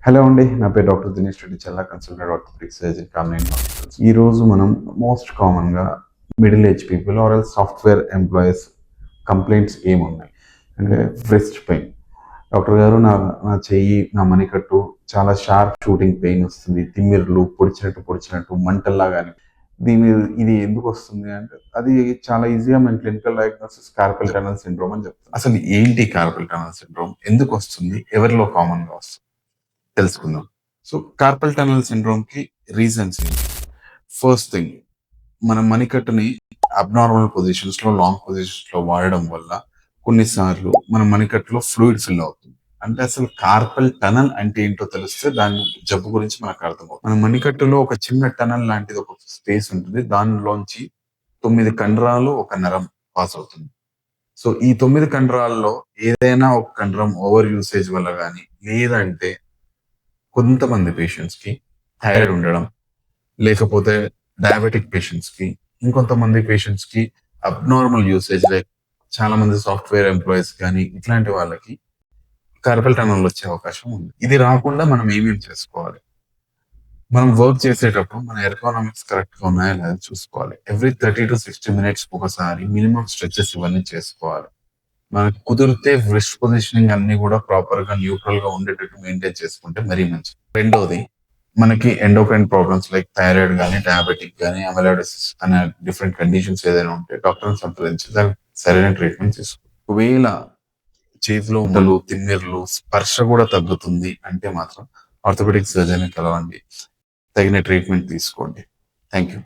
Hello అండి, నా పేరు doctor Dinesh Reddy, Challa consultant orthopaedic surgeon Kamineni hospitals. ఈరోజు మనం మోస్ట్ కామన్గా middle age people or software employees complaints ఏమున్నాయి అంటే బ్రెస్ట్ పెయిన్. డాక్టర్ గారు, నా చెయ్యి, నా మణికట్టు చాలా షార్ప్ షూటింగ్ పెయిన్ వస్తుంది, తిమ్మిర్లు పొడిచినట్టు మంటల్లాగా. ఇది ఎందుకు వస్తుంది అంటే అది చాలా ఈజీగా మన clinical diagnosis carpal tunnel syndrome అని చెప్తాం. అసలు ఏంటి కార్పల్ టనల్ సిండ్రోమ్, ఎందుకు వస్తుంది, ఎవరిలో కామన్గా వస్తుంది తెలుసుకుందాం. సో కార్పల్ టనల్ సిండ్రోమ్ కి రీజన్స్ ఏంటి? ఫస్ట్ థింగ్, మన మణికట్టుని అబ్నార్మల్ పొజిషన్స్ లో, లాంగ్ పొజిషన్స్ లో వాడడం వల్ల కొన్నిసార్లు మన మణికట్టులో ఫ్లూయిడ్ ఫిల్ అవుతుంది. అంటే అసలు కార్పల్ టనల్ అంటే ఏంటో తెలిస్తే దాని జబ్బు గురించి మనకు అర్థమవుతుంది. మన మణికట్టులో ఒక చిన్న టనల్ లాంటిది ఒక స్పేస్ ఉంటుంది, దానిలోంచి 9 కండరాలు, ఒక నరం పాస్ అవుతుంది. సో ఈ 9 కండరాల్లో ఏదైనా ఒక కండరం ఓవర్ యూసేజ్ వల్ల కానీ, లేదంటే కొంతమంది పేషెంట్స్ కి థైరాయిడ్ ఉండడం, లేకపోతే డయాబెటిక్ పేషెంట్స్ కి, ఇంకొంతమంది పేషెంట్స్ కి అబ్నార్మల్ యూసేజ్, లైక్ చాలా మంది సాఫ్ట్వేర్ ఎంప్లాయీస్ కానీ ఇట్లాంటి వాళ్ళకి కార్పల్ టనల్ వచ్చే అవకాశం ఉంది. ఇది రాకుండా మనం ఏమేమి చేసుకోవాలి? మనం వర్క్ చేసేటప్పుడు మన ఎర్గోనామిక్స్ కరెక్ట్ గా ఉన్నాయా లేదా చూసుకోవాలి. ఎవ్రీ 30 to 60 minutes ఒకసారి మినిమం స్ట్రెచెస్ ఇవన్నీ చేసుకోవాలి. మనకు కుదిరితే రిస్ట్ పొజిషనింగ్ అన్ని కూడా ప్రాపర్ గా న్యూట్రల్ గా ఉండేటట్టు మెయింటైన్ చేసుకుంటే మరీ మంచిది. రెండోది, మనకి ఎండోక్రైన్ ప్రాబ్లమ్స్ లైక్ థైరాయిడ్ కానీ, డయాబెటిక్ కానీ, అమెలోడసిస్ అనే డిఫరెంట్ కండిషన్స్ ఏదైనా ఉంటే డాక్టర్ని సంప్రదించి దానికి సరైన ట్రీట్మెంట్ తీసుకో. ఒకవేళ చేతిలో ఉండలు, తిమ్మిర్లు, స్పర్శ కూడా తగ్గుతుంది అంటే మాత్రం ఆర్థోపెడిక్ సర్జన్ కలవండి, తగిన ట్రీట్మెంట్ తీసుకోండి. Thank you.